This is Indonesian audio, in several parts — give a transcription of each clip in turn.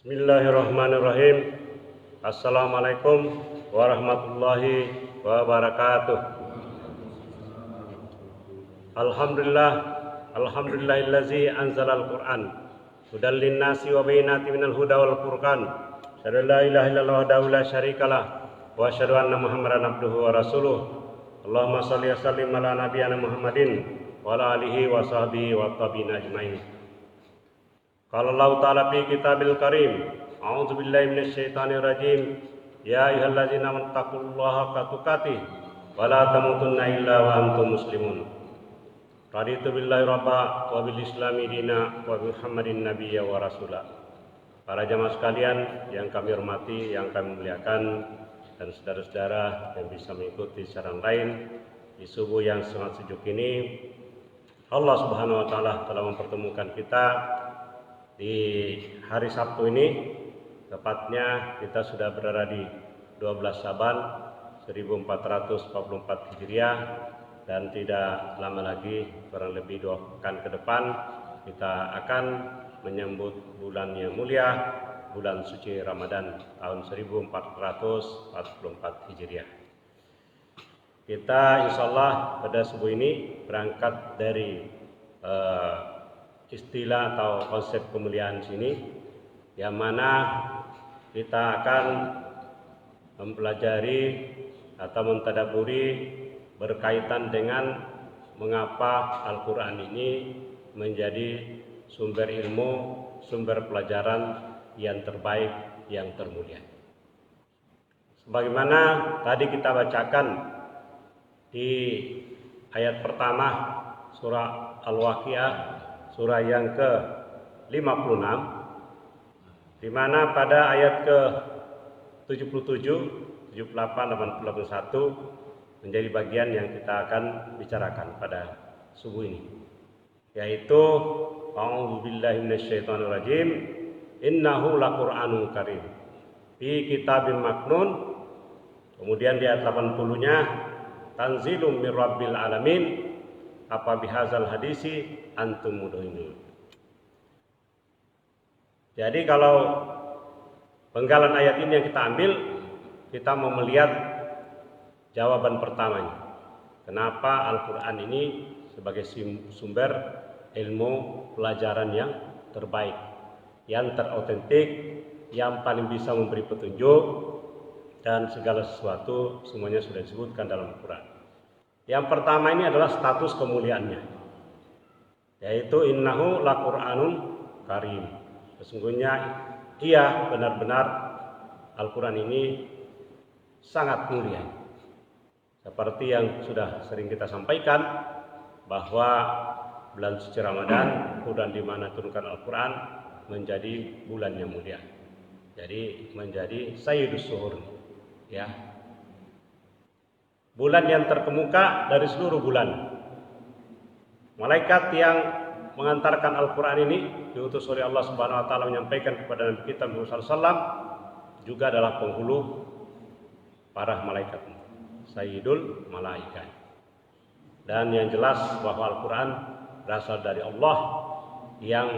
Bismillahirrahmanirrahim. Assalamualaikum warahmatullahi wabarakatuh. Alhamdulillahillazi anzalal Qur'an hudal linnasi wa bayyinatin minal huda wal furqan. Asyhadu an la ilaha illallah wahdahu la syarikalah wa asyhadu anna Muhammadan abduhu wa rasuluh. Allahumma shalli wa sallim ala nabiyyina Muhammadin wa ala alihi wa sahbihi wa tabi'in ajmain. Qala Allah ta'ala fi kitabil karim, a'udzu billahi minasyaitonir rajim. Ya ayyuhallazina amanu taqullaha haqqa tuqatih wa la tamutunna illa wa antum muslimun. Raditu billahi rabba wa bil islami dina wa bi Muhammadin nabiyya wa rasula. Para jamaah sekalian yang kami hormati, yang kami muliakan, dan saudara-saudara yang bisa mengikuti secara lain di subuh yang sangat sejuk ini, Allah Subhanahu wa taala telah mempertemukan kita di hari Sabtu ini. Tepatnya kita sudah berada di 12 Syaban 1444 Hijriah, dan tidak lama lagi, kurang lebih 2 pekan ke depan, kita akan menyambut bulan yang mulia, bulan suci Ramadan tahun 1444 Hijriah. Kita insya Allah pada subuh ini berangkat dari istilah atau konsep kemuliaan sini, yang mana kita akan mempelajari atau mentadaburi berkaitan dengan mengapa Al-Quran ini menjadi sumber ilmu, sumber pelajaran yang terbaik, yang termulia. Sebagaimana tadi kita bacakan di ayat pertama surah Al-Waqiah, surah yang ke-56, di mana pada ayat ke-77, 78, 81 menjadi bagian yang kita akan bicarakan pada subuh ini, yaitu a'udzubillahi minasyaitonirrajim, innahu laqur'anun karim fi kitabim maknun. Kemudian di ayat 80-nya, tanzilum mir rabbil alamin, apa bihazal hadisi antum mudhinun. Jadi kalau penggalan ayat ini yang kita ambil, kita mau melihat jawaban pertamanya. Kenapa Al-Quran ini sebagai sumber ilmu pelajaran yang terbaik, yang terotentik, yang paling bisa memberi petunjuk, dan segala sesuatu semuanya sudah disebutkan dalam Al-Quran. Yang pertama ini adalah status kemuliaannya, yaitu innahu laqur'anun karim. Sesungguhnya ia benar-benar Al-Quran ini sangat mulia. Seperti yang sudah sering kita sampaikan, bahwa bulan suci Ramadan, bulan di mana turunkan Al-Quran, menjadi bulan yang mulia. Jadi menjadi sayyidus syuhur, ya. Bulan yang terkemuka dari seluruh bulan. Malaikat yang mengantarkan Al-Quran ini diutus oleh Allah Subhanahu wa taala menyampaikan kepada Nabi kita Muhammad SAW, juga adalah penghulu para malaikat, sayyidul malaikat. Dan yang jelas bahwa Al-Quran berasal dari Allah, yang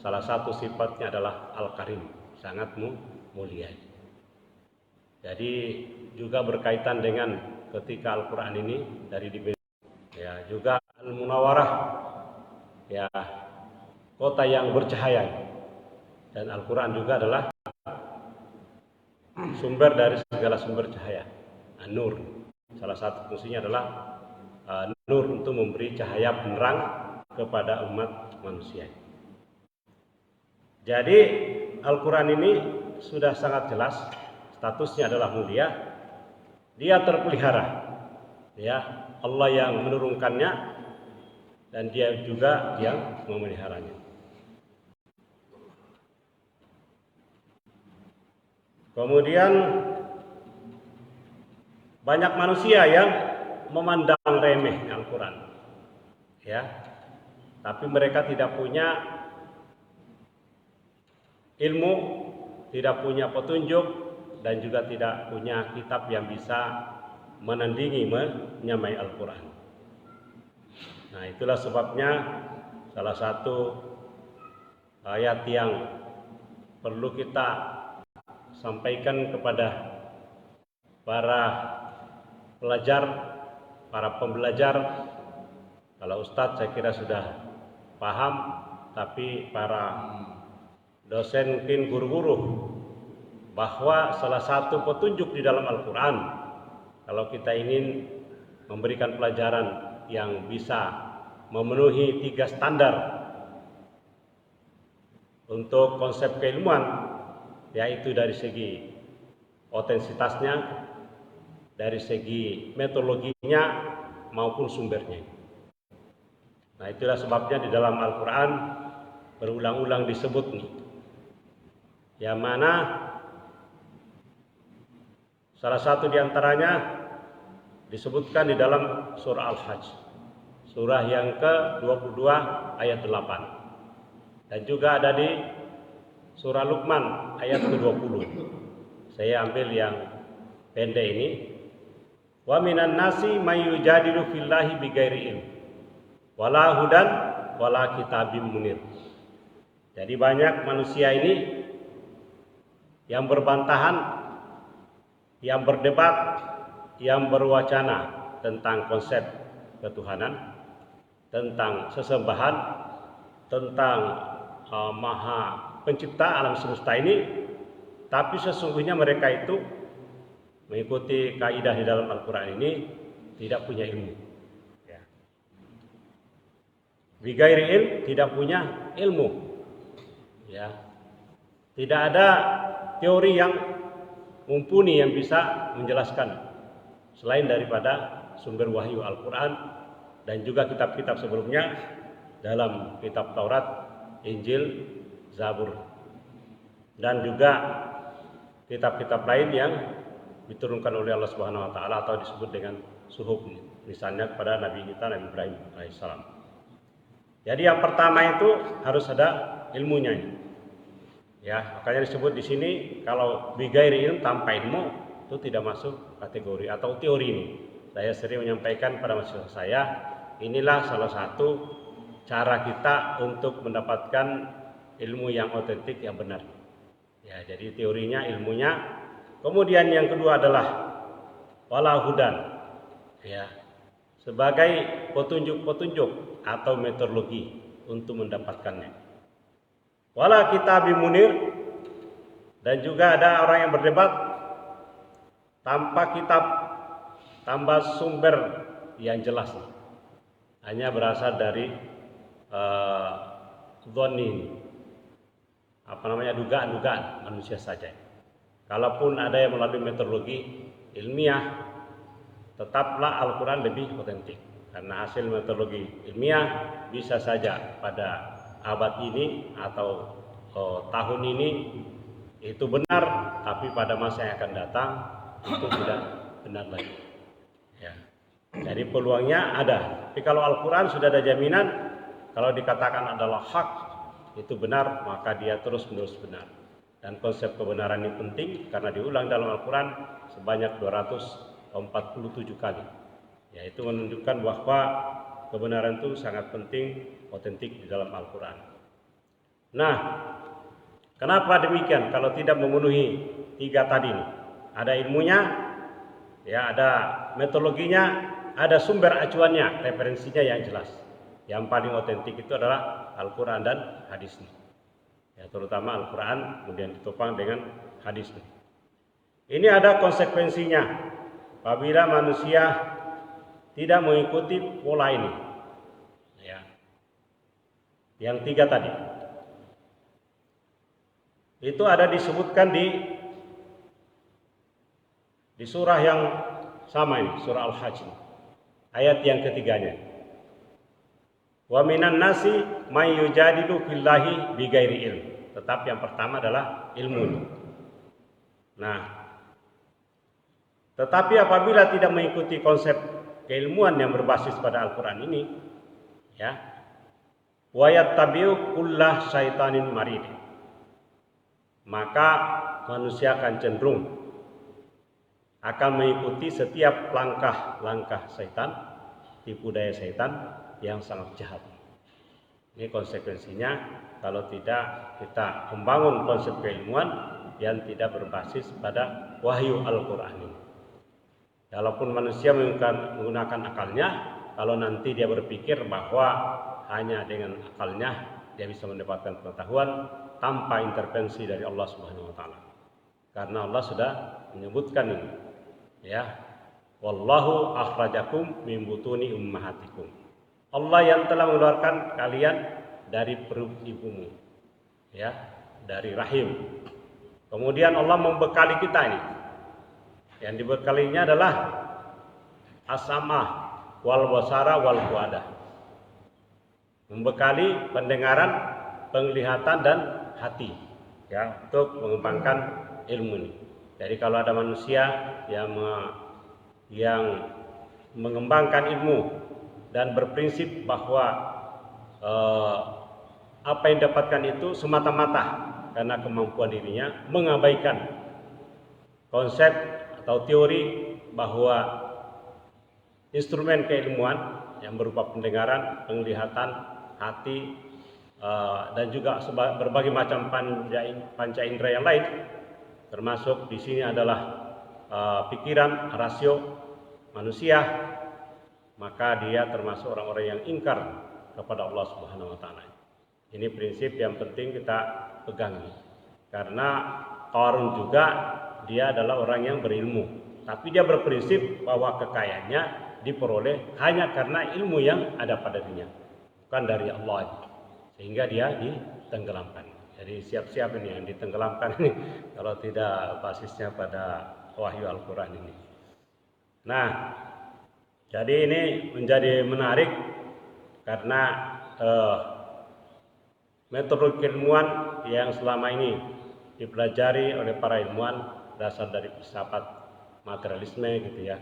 salah satu sifatnya adalah Al-Karim, sangat mulia. Jadi juga berkaitan dengan ketika Al-Quran ini dari ya, juga Al-Munawwarah, ya, kota yang bercahaya. Dan Al-Quran juga adalah sumber dari segala sumber cahaya, An-Nur. Salah satu fungsinya adalah nur, untuk memberi cahaya penerang kepada umat manusia. Jadi Al-Quran ini sudah sangat jelas statusnya adalah mulia. Dia terpelihara, ya, Allah yang menurunkannya, dan dia juga yang memeliharanya. Kemudian banyak manusia yang memandang remeh Al-Quran, ya, tapi mereka tidak punya ilmu, tidak punya petunjuk, dan juga tidak punya kitab yang bisa menandingi, menyamai Al-Quran. Nah, itulah sebabnya salah satu ayat yang perlu kita sampaikan kepada para pelajar, para pembelajar. Kalau Ustadz saya kira sudah paham, tapi para dosen mungkin guru-guru, bahwa salah satu petunjuk di dalam Al-Quran, kalau kita ingin memberikan pelajaran yang bisa memenuhi 3 standar untuk konsep keilmuan, yaitu dari segi otentisitasnya, dari segi metodologinya maupun sumbernya. Nah, itulah sebabnya di dalam Al-Quran berulang-ulang disebut nih, yang mana salah satu diantaranya disebutkan di dalam surah Al-Hajj, surah yang ke-22 ayat 8, dan juga ada di surah Luqman ayat ke-20. Saya ambil yang pendek ini. Wa minan nasi may yujadilu fillahi bighairi ilm wala hudan wala kitabim munir. Jadi banyak manusia ini yang berbantahan, yang berdebat, yang berwacana tentang konsep ketuhanan, tentang sesembahan, tentang Maha Pencipta alam semesta ini, tapi sesungguhnya mereka itu mengikuti kaidah di dalam Al-Quran ini tidak punya ilmu. Bighairi ilm, tidak punya ilmu. Ya, tidak ada teori yang mumpuni yang bisa menjelaskan selain daripada sumber wahyu Al-Quran dan juga kitab-kitab sebelumnya dalam kitab Taurat, Injil, Zabur, dan juga kitab-kitab lain yang diturunkan oleh Allah Subhanahu wa taala atau disebut dengan suhuf, misalnya kepada Nabi kita Nabi Ibrahim alaihissalam. Jadi yang pertama itu harus ada ilmunya. Ya, makanya disebut di sini kalau bighairi ilm, tanpa ilmu, itu tidak masuk kategori atau teori ini. Saya sering menyampaikan pada mahasiswa saya, inilah salah satu cara kita untuk mendapatkan ilmu yang otentik, yang benar. Ya, jadi teorinya, ilmunya. Kemudian yang kedua adalah wala hudan. Ya, sebagai petunjuk-petunjuk atau metodologi untuk mendapatkannya. Wala kitabim munir, dan juga ada orang yang berdebat tanpa kitab, tanpa sumber yang jelas, hanya berasal dari dugaan-dugaan manusia saja. Kalaupun ada yang melalui metodologi ilmiah, tetaplah Al-Quran lebih otentik, karena hasil metodologi ilmiah bisa saja pada abad ini atau tahun ini itu benar, tapi pada masa yang akan datang itu tidak benar lagi. Ya. Jadi peluangnya ada. Tapi kalau Al-Quran sudah ada jaminan, kalau dikatakan adalah hak, itu benar, maka dia terus-menerus benar. Dan konsep kebenaran ini penting karena diulang dalam Al-Quran sebanyak 247 kali. Yaitu menunjukkan bahwa kebenaran itu sangat penting, otentik di dalam Al-Quran. Nah, kenapa demikian? Kalau tidak memenuhi 3 tadi ini, ada ilmunya, ya, ada metodologinya, ada sumber acuannya, referensinya yang jelas. Yang paling otentik itu adalah Al-Quran dan hadis. Ya, terutama Al-Quran kemudian ditopang dengan hadis. Ini ada konsekuensinya apabila manusia tidak mengikuti pola ini. Ya. Yang 3 tadi. Itu ada disebutkan di surah yang sama ini, surah Al-Hajj. Ayat yang ketiganya. Wa minan nasi may yujadilu fillahi bighairi ilm. Tetap yang pertama adalah ilmu. Nah, tetapi apabila tidak mengikuti konsep keilmuan yang berbasis pada Al-Quran ini, ya, wa yattabi'u kullah syaitanin marid, maka manusia akan cenderung akan mengikuti setiap langkah-langkah syaitan, tipu daya syaitan yang sangat jahat. Ini konsekuensinya kalau tidak kita membangun konsep keilmuan yang tidak berbasis pada wahyu Al-Quran ini. Walaupun manusia menggunakan akalnya, kalau nanti dia berpikir bahwa hanya dengan akalnya dia bisa mendapatkan pengetahuan tanpa intervensi dari Allah Subhanahu wa taala. Karena Allah sudah menyebutkan ini. Ya. Wallahu akhrajakum min butuni ummahatikum. Allah yang telah mengeluarkan kalian dari perut ibumu. Ya, dari rahim. Kemudian Allah membekali kita ini. Yang dibekalinya adalah as-sam'ah wal basara wal fuadah. Membekali pendengaran, penglihatan dan hati, ya, untuk mengembangkan ilmu ini. Jadi kalau ada manusia yang mengembangkan ilmu dan berprinsip bahwa apa yang didapatkan itu semata-mata karena kemampuan dirinya, mengabaikan konsep atau teori bahwa instrumen keilmuan yang berupa pendengaran, penglihatan, hati, dan juga berbagai macam panca indera yang lain, termasuk di sini adalah pikiran, rasio manusia, maka dia termasuk orang-orang yang ingkar kepada Allah Subhanahu wa taala. Ini prinsip yang penting kita pegangi. Karena Qarun juga dia adalah orang yang berilmu, tapi dia berprinsip bahwa kekayaannya diperoleh hanya karena ilmu yang ada pada dirinya, bukan dari Allah, sehingga dia ditenggelamkan. Jadi siap-siap ini yang ditenggelamkan ini kalau tidak basisnya pada wahyu Al-Quran ini. Nah, jadi ini menjadi menarik karena metode keilmuan yang selama ini dipelajari oleh para ilmuwan berasal dari filsafat materialisme gitu ya.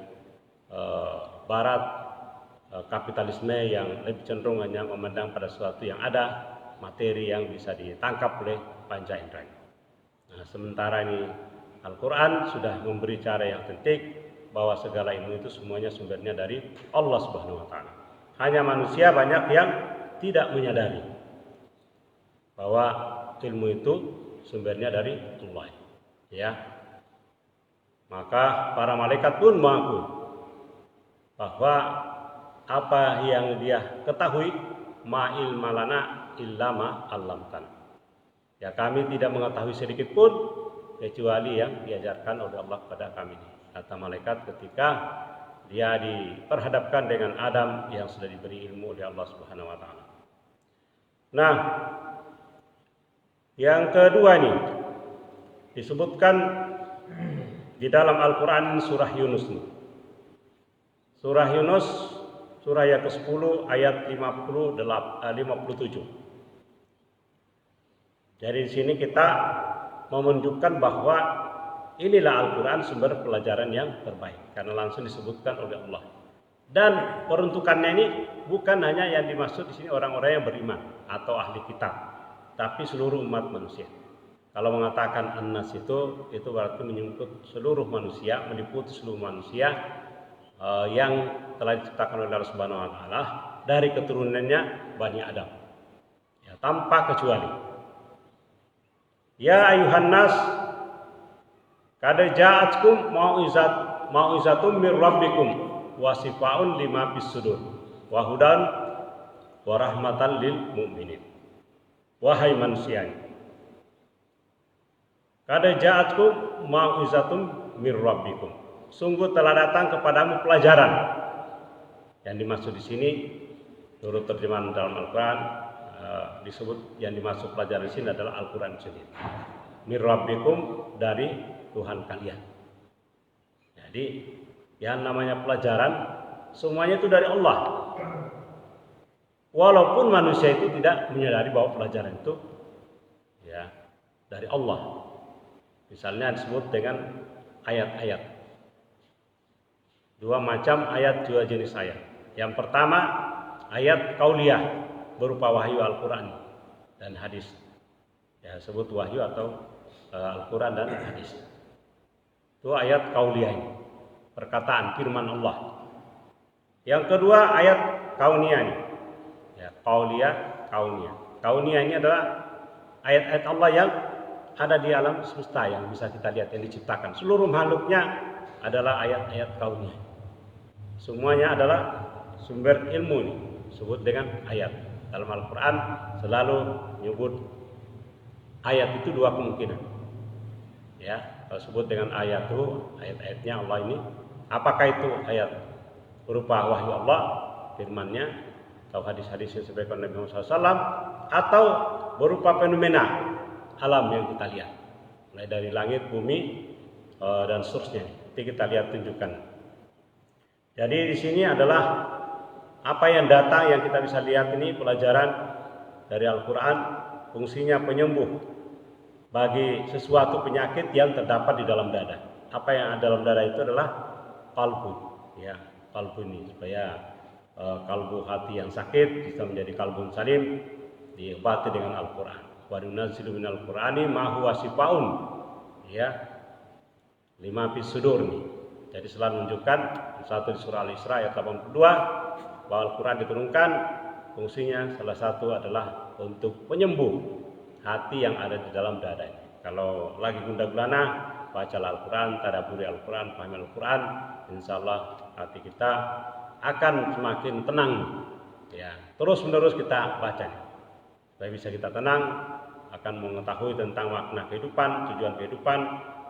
Barat, kapitalisme yang lebih cenderung hanya memandang pada sesuatu yang ada, materi yang bisa ditangkap oleh panca indera. Nah, sementara ini Al-Quran sudah memberi cara yang penting bahwa segala ilmu itu semuanya sumbernya dari Allah Subhanahu wa taala. Hanya manusia banyak yang tidak menyadari bahwa ilmu itu sumbernya dari Allah. Ya. Maka para malaikat pun mengaku bahwa apa yang dia ketahui ma ilma lana illa ma 'allamtana. Ya, kami tidak mengetahui sedikit pun kecuali yang diajarkan oleh Allah kepada kami. Kata malaikat ketika dia diperhadapkan dengan Adam yang sudah diberi ilmu oleh Allah Subhanahu wa taala. Nah, yang kedua ini disebutkan di dalam Al-Quran surah Yunus ini. Surah Yunus surah yang ke-10 ayat 57. Jadi di sini kita menunjukkan bahwa inilah Al-Quran sumber pelajaran yang terbaik karena langsung disebutkan oleh Allah. Dan peruntukannya ini bukan hanya yang dimaksud di sini orang-orang yang beriman atau ahli kitab, tapi seluruh umat manusia. Kalau mengatakan an-nas itu berarti menyangkut seluruh manusia, meliputi seluruh manusia yang telah diciptakan oleh Allah Subhanahu wa taala dari keturunannya Bani Adam. Ya, tanpa kecuali. Ya ayuhan nas qad ja'atkum mau'izatum mir rabbikum wa shifaa'un lima fis sudur wa hudan wa rahmatan lil mu'minin. Wahai manusia, qad ja'atkum mau'izatum mir rabbikum. Sungguh telah datang kepadamu pelajaran. Yang dimaksud di sini menurut terjemahan dalam Al-Quran disebut yang dimaksud pelajaran di sini adalah Al-Quran sendiri. Mir rabbikum, dari Tuhan kalian. Jadi yang namanya pelajaran semuanya itu dari Allah. Walaupun manusia itu tidak menyadari bahwa pelajaran itu ya dari Allah. Misalnya disebut dengan ayat-ayat. Dua macam ayat, dua jenis ayat. Yang pertama ayat qauliyah berupa wahyu Al-Quran dan hadis. Ya, sebut wahyu atau Al-Quran dan hadis. Itu ayat qauliyah ini, perkataan firman Allah. Yang kedua ayat kauniyah ini. Ya, qauliyah, kauniyah. Kauniyah ini adalah ayat-ayat Allah yang ada di alam semesta yang bisa kita lihat, yang diciptakan. Seluruh makhluknya adalah ayat-ayat kauniyah. Semuanya adalah sumber ilmu ini, disebut dengan ayat. Dalam Al-Quran selalu menyebut ayat itu dua kemungkinan. Ya, kalau sebut dengan ayat itu, ayat-ayatnya Allah ini, apakah itu ayat berupa wahyu Allah, firman-Nya, atau hadis-hadis yang disampaikan Nabi Muhammad SAW, atau berupa fenomena alam yang kita lihat, mulai dari langit, bumi, dan seterusnya. Nanti kita lihat tunjukkan. Jadi di sini adalah apa yang datang yang kita bisa lihat ini pelajaran dari Al-Quran, fungsinya penyembuh bagi sesuatu penyakit yang terdapat di dalam dada. Apa yang ada dalam dada itu adalah kalbu, ya, kalbu ini supaya kalbu hati yang sakit bisa menjadi kalbun salim, diobati dengan Al-Quran. Wa nunazzilu minal Qur'ani ma huwa shifaa'un, ya, lima fis sudur nih. Jadi selalu menunjukkan satu di surah Al-Isra ayat 82 bahwa Al-Quran diturunkan fungsinya salah satu adalah untuk penyembuh hati yang ada di dalam dada. Kalau lagi gundah gulana, baca Al-Quran, tadabburi Al-Quran, pahami Al-Quran, insya Allah hati kita akan semakin tenang. Ya, terus menerus kita baca, supaya bisa kita tenang, akan mengetahui tentang makna kehidupan, tujuan kehidupan,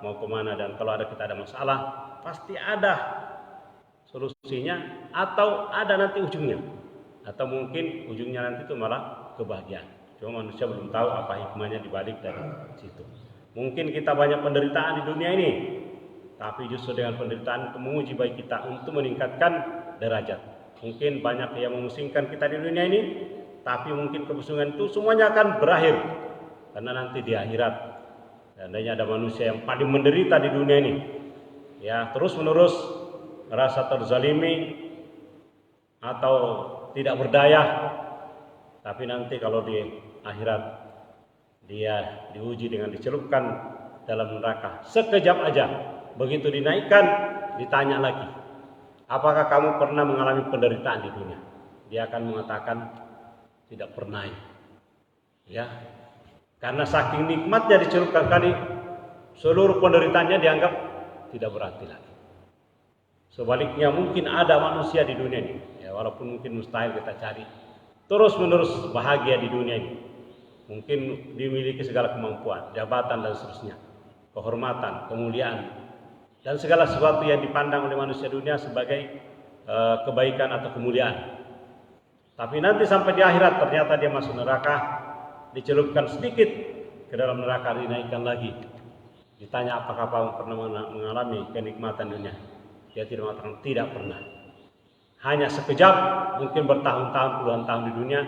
mau kemana, dan kalau kita ada masalah, pasti ada solusinya, atau ada nanti ujungnya, atau mungkin ujungnya nanti itu malah kebahagiaan. Cuma manusia belum tahu apa hikmahnya dibalik dari situ. Mungkin kita banyak penderitaan di dunia ini, tapi justru dengan penderitaan itu menguji baik kita untuk meningkatkan derajat. Mungkin banyak yang memusingkan kita di dunia ini, tapi mungkin kepusingan itu semuanya akan berakhir, karena nanti di akhirat seandainya ada manusia yang paling menderita di dunia ini, ya, terus menerus merasa terzalimi atau tidak berdaya, tapi nanti kalau di akhirat dia diuji dengan dicelupkan dalam neraka sekejap aja, begitu dinaikkan ditanya lagi, apakah kamu pernah mengalami penderitaan di dunia? Dia akan mengatakan tidak pernah, ya, karena saking nikmatnya dicelupkan kali, seluruh penderitaannya dianggap tidak berarti lagi. Sebaliknya mungkin ada manusia di dunia ini, ya, walaupun mungkin mustahil kita cari, terus menerus bahagia di dunia ini, mungkin dimiliki segala kemampuan, jabatan dan seterusnya, kehormatan, kemuliaan, dan segala sesuatu yang dipandang oleh manusia dunia sebagai kebaikan atau kemuliaan. Tapi nanti sampai di akhirat ternyata dia masuk neraka, dicelupkan sedikit ke dalam neraka, dinaikkan lagi, ditanya apakah kamu pernah mengalami kenikmatan dunia? Dia tidak mengatakan tidak pernah. Hanya sekejap, mungkin bertahun-tahun, puluhan tahun di dunia,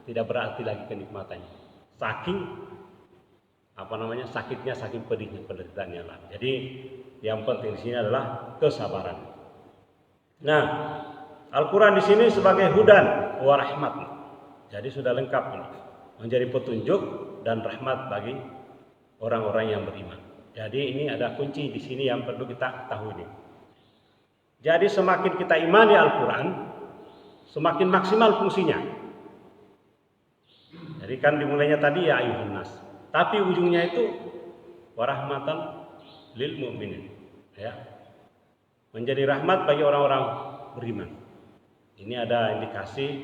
tidak berarti lagi kenikmatannya. Saking sakitnya, saking pedihnya penderitaannya lah. Jadi yang penting di sini adalah kesabaran. Nah, Al-Quran di sini sebagai hudan wa rahmat. Jadi sudah lengkap ini, menjadi petunjuk dan rahmat bagi orang-orang yang beriman. Jadi ini ada kunci di sini yang perlu kita ketahui nih. Jadi semakin kita imani Al-Quran, semakin maksimal fungsinya. Jadi kan dimulainya tadi ya ayuhan nas, tapi ujungnya itu warahmatan lil mu'minin, ya, menjadi rahmat bagi orang-orang beriman. Ini ada indikasi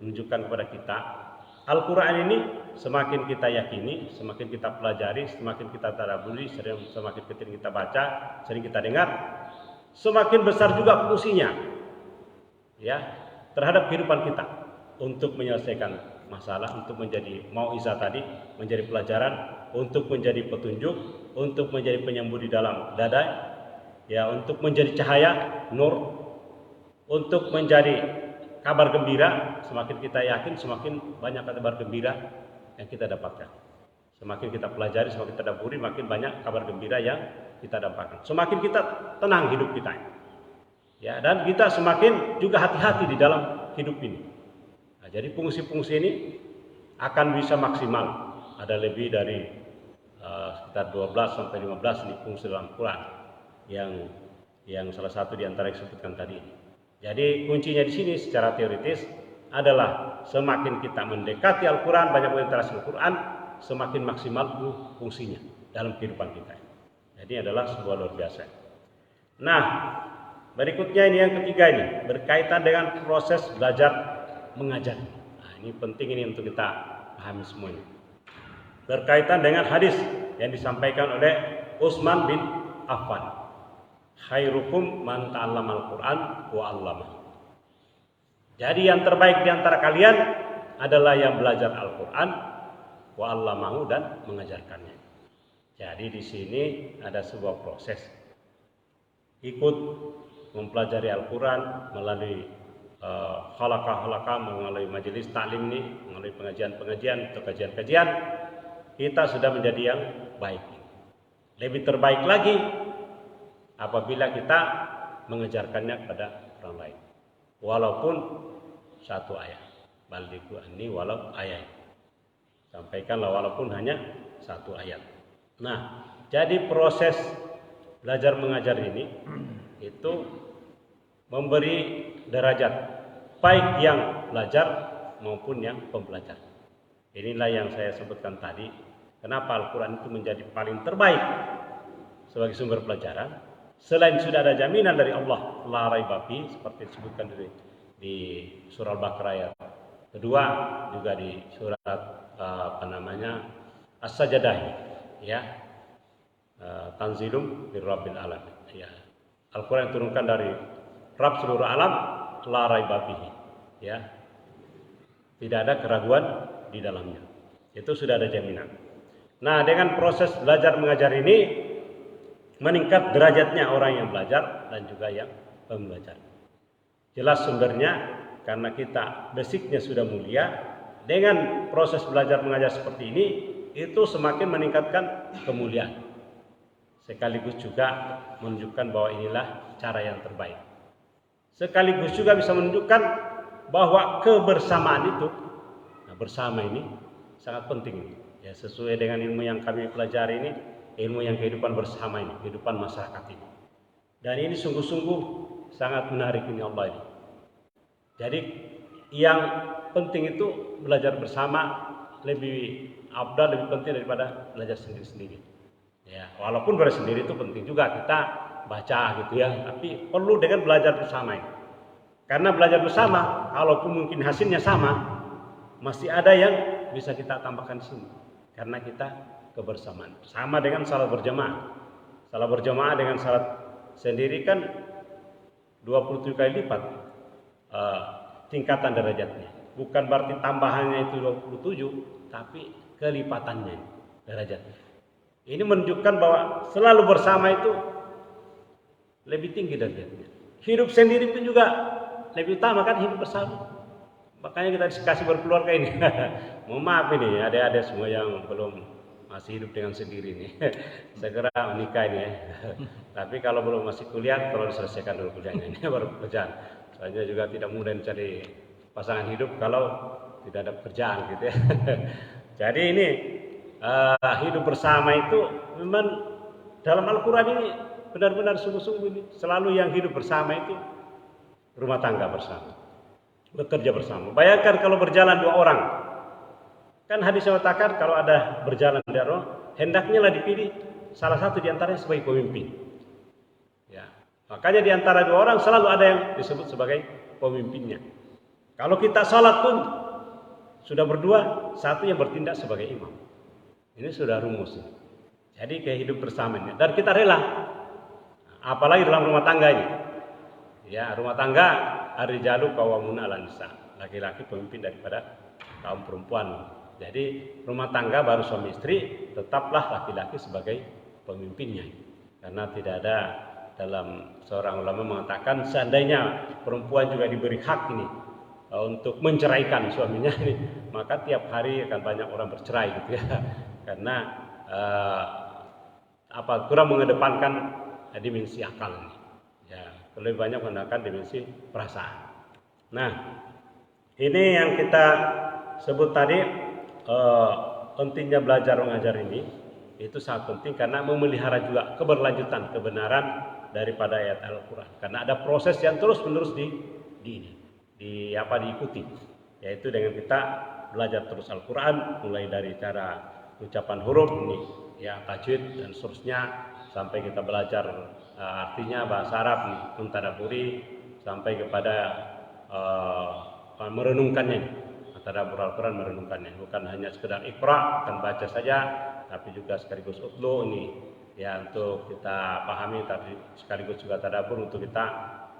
menunjukkan kepada kita Al-Quran ini semakin kita yakini, semakin kita pelajari, semakin kita tadabburi, semakin kita baca, sering kita dengar, semakin besar juga fungsinya, ya, terhadap kehidupan kita untuk menyelesaikan masalah, untuk menjadi mau'izah tadi, menjadi pelajaran, untuk menjadi petunjuk, untuk menjadi penyembuh di dalam dada, ya, untuk menjadi cahaya, nur, untuk menjadi kabar gembira. Semakin kita yakin, semakin banyak kabar gembira yang kita dapatkan. Semakin kita pelajari, semakin kita tadabburi, makin banyak kabar gembira yang kita dapatkan. Semakin kita tenang hidup kita, ya, dan kita semakin juga hati-hati di dalam hidup ini. Nah, jadi fungsi-fungsi ini akan bisa maksimal. Ada lebih dari sekitar 12 sampai 15 nih fungsi dalam Quran yang salah satu di antara yang disebutkan tadi. Jadi kuncinya di sini secara teoritis adalah semakin kita mendekati Al-Quran, banyak berinteraksi Al-Quran, semakin maksimal fungsinya dalam kehidupan kita. Jadi adalah sebuah luar biasa. Nah, berikutnya ini yang ketiga ini berkaitan dengan proses belajar mengajar. Nah, ini penting ini untuk kita pahami semuanya. Berkaitan dengan hadis yang disampaikan oleh Utsman bin Affan. Khairukum man ta'allamal Qur'an wa 'allamahu. Jadi yang terbaik di antara kalian adalah yang belajar Al-Qur'an wa 'allamahu dan mengajarkannya. Jadi di sini ada sebuah proses. Ikut mempelajari Al-Quran melalui halaqah-halaqah, melalui majelis taklim ini, melalui pengajian-pengajian atau kajian-kajian, kita sudah menjadi yang baik. Lebih terbaik lagi apabila kita mengajarkannya kepada orang lain, walaupun satu ayat. Balighu anni walau ayat. Sampaikanlah walaupun hanya satu ayat. Nah, jadi proses belajar mengajar ini itu memberi derajat baik yang belajar maupun yang pembelajar. Inilah yang saya sebutkan tadi, kenapa Al-Quran itu menjadi paling terbaik sebagai sumber pelajaran. Selain sudah ada jaminan dari Allah, la raiba fi, seperti disebutkan di surah Al-Baqarah ayat kedua, juga di surat As-Sajdah, ya, tanzilum bir rabbil alamin, ya. Al-Quran diturunkan dari Rabb seluruh alam, la raiba fihi, ya. Tidak ada keraguan di dalamnya. Itu sudah ada jaminan. Nah, dengan proses belajar mengajar ini meningkat derajatnya orang yang belajar dan juga yang pembelajar. Jelas sumbernya karena kita basicnya sudah mulia. Dengan proses belajar mengajar seperti ini, itu semakin meningkatkan kemuliaan. Sekaligus juga menunjukkan bahwa inilah cara yang terbaik. Sekaligus juga bisa menunjukkan bahwa kebersamaan itu, nah, bersama ini sangat penting. Ya, sesuai dengan ilmu yang kami pelajari ini, ilmu yang kehidupan bersama ini, kehidupan masyarakat ini. Dan ini sungguh-sungguh sangat menarik ini Allah ini. Jadi yang penting itu belajar bersama lebih afdal, lebih penting daripada belajar sendiri-sendiri. Ya, walaupun belajar sendiri itu penting juga, kita baca gitu ya, tapi perlu dengan belajar bersama ini. Karena belajar bersama, walaupun mungkin hasilnya sama, masih ada yang bisa kita tambahkan di sini. Karena kita kebersamaan. Sama dengan salat berjamaah. Salat berjamaah dengan salat sendiri kan 27 kali lipat tingkatan derajatnya. Bukan berarti tambahannya itu 27, tapi kelipatannya derajatnya. Ini menunjukkan bahwa selalu bersama itu lebih tinggi derajatnya. Hidup sendiri pun juga lebih utama kan hidup bersama. Makanya kita dikasih berkeluarga ini. Mohon maaf ini adik-adik semua yang belum masih hidup dengan sendiri nih. Segera menikah ini ya. Tapi kalau belum masih kuliah, tolong diselesaikan dulu kuliahnya ini baru pekerjaan. Soalnya juga tidak mudah mencari pasangan hidup kalau tidak ada pekerjaan gitu ya. Jadi ini hidup bersama itu memang dalam Al-Quran ini benar-benar sungguh-sungguh ini. Selalu yang hidup bersama itu rumah tangga bersama, bekerja bersama. Bayangkan kalau berjalan dua orang, kan hadis mengatakan kalau ada berjalan dua orang, hendaknya lah dipilih salah satu di antaranya sebagai pemimpin. Ya, makanya di antara dua orang selalu ada yang disebut sebagai pemimpinnya. Kalau kita sholat pun sudah berdua, satu yang bertindak sebagai imam. Ini sudah rumus. Jadi kayak hidup bersamanya. Dan kita rela, apalagi dalam rumah tangga ini. Ya, rumah tangga ar-rijalu qawwamun 'alan nisa. Laki-laki pemimpin daripada kaum perempuan. Jadi rumah tangga baru suami istri, tetaplah laki-laki sebagai pemimpinnya. Karena tidak ada dalam seorang ulama mengatakan seandainya perempuan juga diberi hak ini untuk menceraikan suaminya ini, maka tiap hari akan banyak orang bercerai gitu ya. Karena kurang mengedepankan dimensi akal ini. Ya, lebih banyak menggunakan dimensi perasaan. Nah, ini yang kita sebut tadi pentingnya belajar mengajar ini itu sangat penting karena memelihara juga keberlanjutan kebenaran daripada ayat Al-Quran. Karena ada proses yang terus-menerus diikuti. yaitu dengan kita belajar terus Al-Quran, mulai dari cara ucapan huruf ini, ya tajwid dan seterusnya, sampai kita belajar artinya bahasa Arab nih, mentadaburi, sampai kepada merenungkannya, tadabbur Al-Quran, merenungkannya, bukan hanya sekedar iqra dan baca saja, tapi juga sekaligus utlu ini, ya untuk kita pahami, tapi sekaligus juga tadabbur untuk kita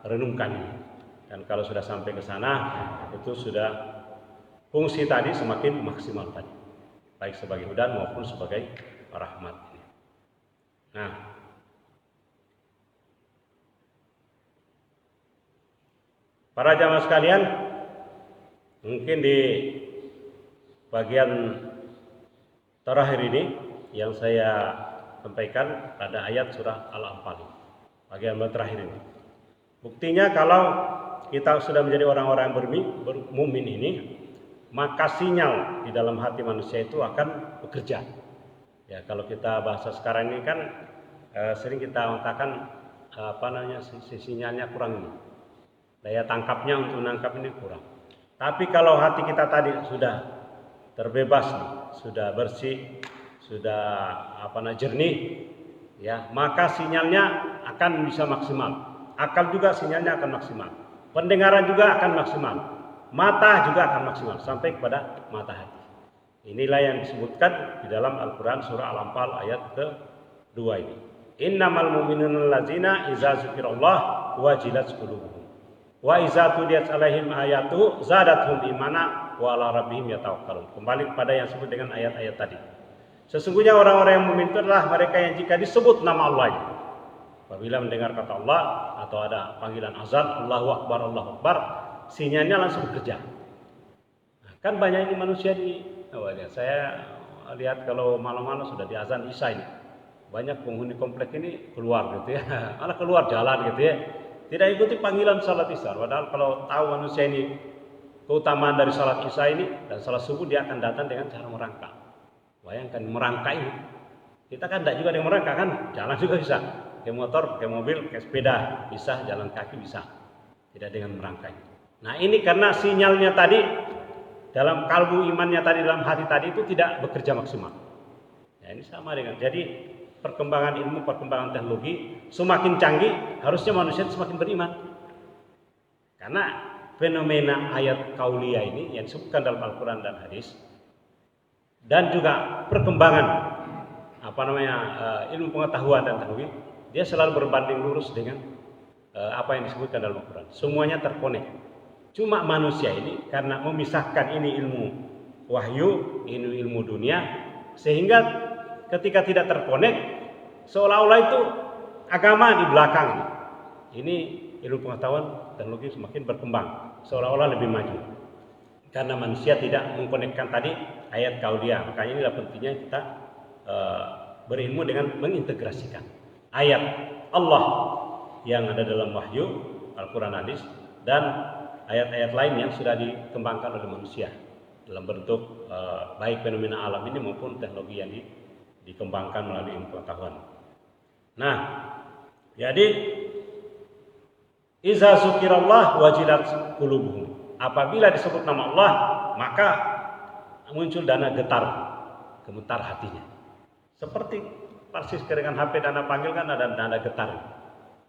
renungkannya. Dan kalau sudah sampai ke sana, itu sudah fungsi tadi semakin maksimal tadi, baik sebagai hudan maupun sebagai rahmat. Nah, para jamaah sekalian, mungkin di bagian terakhir ini yang saya sampaikan pada ayat surah Al-Anfal, bagian terakhir ini. Buktinya kalau kita sudah menjadi orang-orang yang bermumin ini, maka sinyal di dalam hati manusia itu akan bekerja. Ya, kalau kita bahasa sekarang ini kan sering kita katakan sinyalnya kurang ini. Daya tangkapnya untuk menangkap ini kurang. Tapi kalau hati kita tadi sudah terbebas, sudah bersih, sudah jernih, ya, maka sinyalnya akan bisa maksimal. Akal juga sinyalnya akan maksimal. Pendengaran juga akan maksimal. Mata juga akan maksimal sampai kepada mata hati. Inilah yang disebutkan di dalam Al-Quran surah Al-Anfal ayat ke-2 ini. Innamal mu'minuna allazina idza dzukirallah wajilat qulubuhum wa idza tuliyat 'alaihim ayatu zadatuhum imana wa 'ala rabbihim yatawakkalun. Kembali kepada yang disebut dengan ayat-ayat tadi. Sesungguhnya orang-orang yang mukmin itu adalah mereka yang jika disebut nama Allah, apabila mendengar kata Allah atau ada panggilan azan, Allahu Akbar, Allahu Akbar, sinyalnya langsung bekerja. Nah, kan banyak ini manusia saya lihat kalau malam-malam sudah di azan Isya ini, banyak penghuni komplek ini keluar gitu ya, malah keluar jalan gitu ya, tidak ikuti panggilan salat Isya. Padahal kalau tahu manusia ini keutamaan dari salat Isya ini dan salat subuh, dia akan datang dengan cara merangkak. Bayangkan merangkak ini, kita kan tidak juga dengan merangkak kan, jalan juga bisa. Ke motor, ke mobil, ke sepeda bisa, jalan kaki bisa, tidak dengan merangkai. Nah, ini karena sinyalnya tadi dalam kalbu imannya tadi, dalam hati tadi itu tidak bekerja maksimal. Ya, ini sama dengan, jadi perkembangan ilmu, perkembangan teknologi semakin canggih, harusnya manusia semakin beriman. Karena fenomena ayat kauliyah ini yang disebutkan dalam Al-Quran dan hadis, dan juga perkembangan ilmu pengetahuan dan teknologi, dia selalu berbanding lurus dengan apa yang disebutkan dalam Al-Quran. Semuanya terkonek. Cuma manusia ini karena memisahkan ini ilmu wahyu, ini ilmu dunia, sehingga ketika tidak terkonek, seolah-olah itu agama di belakang. Ini ilmu pengetahuan teknologi semakin berkembang, seolah-olah lebih maju. Karena manusia tidak mengkonekkan tadi ayat kauliyah. Makanya inilah pentingnya kita berilmu dengan mengintegrasikan ayat Allah yang ada dalam wahyu Al-Quran hadis dan ayat-ayat lain yang sudah dikembangkan oleh manusia dalam bentuk baik fenomena alam ini maupun teknologi yang dikembangkan melalui ilmu pengetahuan. Nah, jadi iza zukirallah wajilat qulubuhum. Apabila disebut nama Allah, maka muncul dana gemetar hatinya. Seperti persis dengan HP dana panggil kan ada nada getar.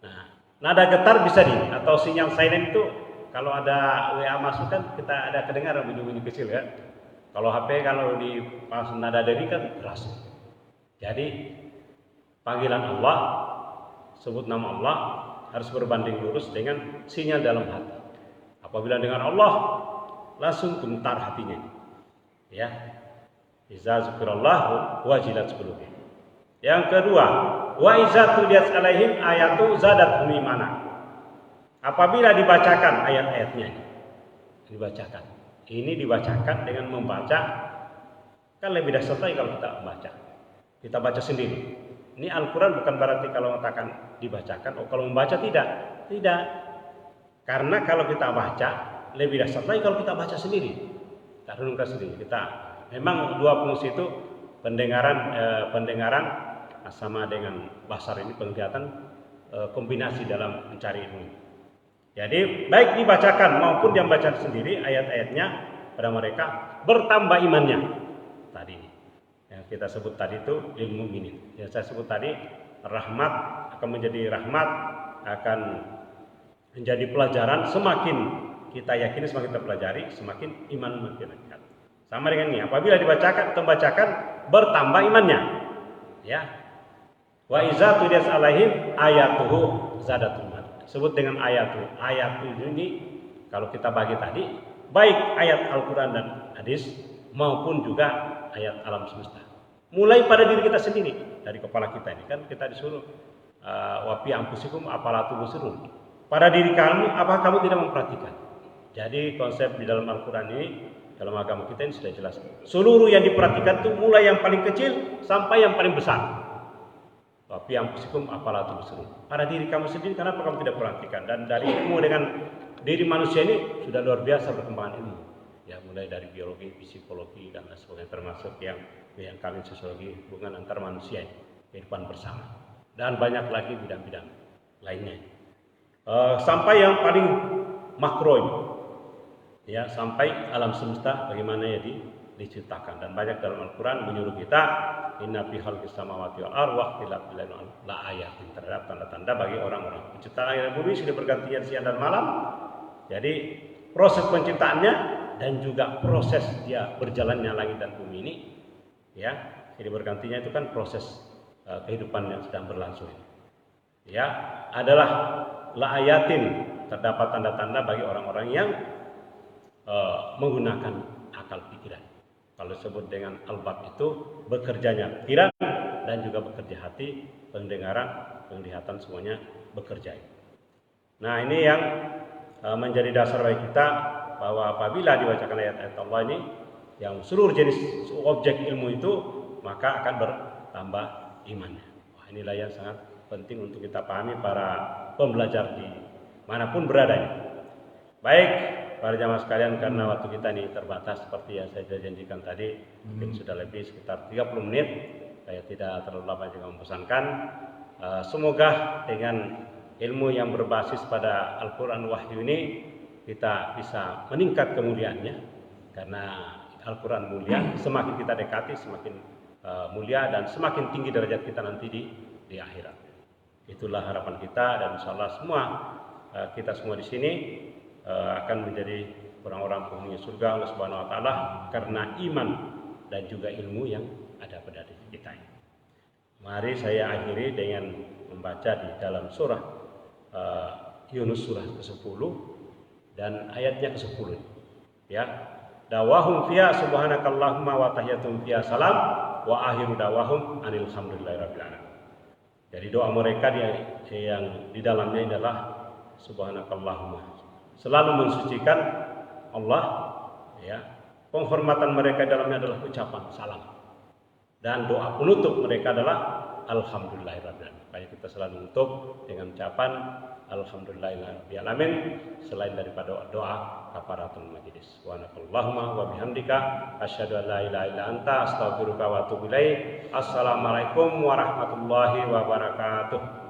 Nah, nada getar bisa atau sinyal silent itu kalau ada WA masuk kan kita ada kedengaran bunyi-bunyi kecil ya. Kalau HP kalau di pas nada dari kan keras. Jadi panggilan Allah, sebut nama Allah harus berbanding lurus dengan sinyal dalam hati. Apabila dengar Allah langsung gemetar hatinya. Ya. Iza zikrullah wajilat qulubuhum. Yang kedua, wa iza tuliyat alaihim ayatu zadatuhum imana. Apabila dibacakan ayat-ayatnya, dibacakan. Ini dibacakan dengan membaca, kan lebih dahsyat lagi kalau kita membaca. Kita baca sendiri. Ini Al-Quran bukan berarti kalau mengatakan dibacakan, kalau membaca tidak. Tidak. Karena kalau kita baca, lebih dahsyat lagi kalau kita baca sendiri. Kita renungkan sendiri. Kita memang dua fungsi itu, pendengaran sama dengan basar ini penglihatan, kombinasi dalam mencari ilmu. Jadi baik dibacakan maupun yang baca sendiri ayat-ayatnya, pada mereka, bertambah imannya. Tadi yang kita sebut tadi itu ilmu ini. Yang saya sebut tadi, rahmat akan menjadi rahmat, akan menjadi pelajaran. Semakin kita yakini, semakin kita pelajari, semakin iman makin dekat. Sama dengan ini, apabila dibacakan, bertambah imannya. Ya. Wa iza tuliyat alaihim ayatuhu zadatul iman. Sebut dengan ayatu. Ayatu ini kalau kita bagi tadi, baik ayat Al-Quran dan hadis maupun juga ayat alam semesta. Mulai pada diri kita sendiri, dari kepala kita ini kan kita disuruh wa fi anfusikum afala tubsirun. Pada diri kamu, apa kamu tidak memperhatikan? Jadi konsep di dalam Al-Quran ini, dalam agama kita ini sudah jelas. Seluruh yang diperhatikan itu mulai yang paling kecil sampai yang paling besar. Tapi yang pusikum apalah tubsirun. Pada diri kamu sendiri, kenapa kamu tidak perhatikan? Dan dari ilmu dengan diri manusia ini sudah luar biasa perkembangan ilmu. Ya, mulai dari biologi, psikologi dan sebagainya, termasuk yang kami sosiologi, hubungan antar manusia ini, kehidupan bersama. Dan banyak lagi bidang-bidang lainnya. Sampai yang paling makro ini. Ya, sampai alam semesta bagaimana ya diciptakan. Dan banyak dalam Al-Quran menyuruh kita, inna fi khalqis samawati wal ardi wa ikhtilafil laili wan nahar la ayatin, terhadap tanda-tanda bagi orang-orang. Penciptaan langit dan bumi sudah bergantian siang dan malam. Jadi proses penciptaannya dan juga proses dia berjalannya langit dan bumi ini, ya, jadi bergantinya itu kan proses kehidupan yang sedang berlangsung. Ya, adalah la ayatin, terdapat tanda-tanda bagi orang-orang yang menggunakan akal pikiran. Kalau disebut dengan albab itu bekerjanya pikiran dan juga bekerja hati, pendengaran, penglihatan, semuanya bekerja. Nah, ini yang menjadi dasar bagi kita, bahwa apabila dibacakan ayat-ayat Allah ini yang seluruh jenis objek ilmu itu, maka akan bertambah imannya. Wah, inilah yang sangat penting untuk kita pahami para pembelajar di manapun berada. Baik, para jamaah sekalian, karena waktu kita ini terbatas seperti yang saya janjikan tadi, mungkin sudah lebih sekitar 30 menit. Saya tidak terlalu lama juga mempesankan. Semoga dengan ilmu yang berbasis pada Al-Quran Wahyu ini kita bisa meningkat kemuliaannya, karena Al-Quran mulia, semakin kita dekati semakin mulia dan semakin tinggi derajat kita nanti di akhirat. Itulah harapan kita, dan insyaallah semua kita semua di sini akan menjadi orang-orang penghuni surga Allah Subhanahu wa taala karena iman dan juga ilmu yang ada pada diri kita ini. Mari saya akhiri dengan membaca di dalam surah Yunus surah ke-10 dan ayatnya ke-10. Ya. Dawahum fiha subhanakallahumma wa tahiyatum fiha salam wa akhiru dawahum anil hamdulillahirabbil alamin. Jadi doa mereka yang di dalamnya adalah subhanakallahumma, selalu mensucikan Allah, ya. Penghormatan mereka dalamnya adalah ucapan salam, dan doa penutup mereka adalah alhamdulillahirabbil alamin. Baik, kita selalu tutup dengan ucapan alhamdulillahirabbil alamin, selain daripada doa kafaratul majlis. Wa naqallahumma wa bihamdika asyhadu an la ilaha illa anta astaghfiruka wa atubu ilaik. Assalamualaikum warahmatullahi wabarakatuh.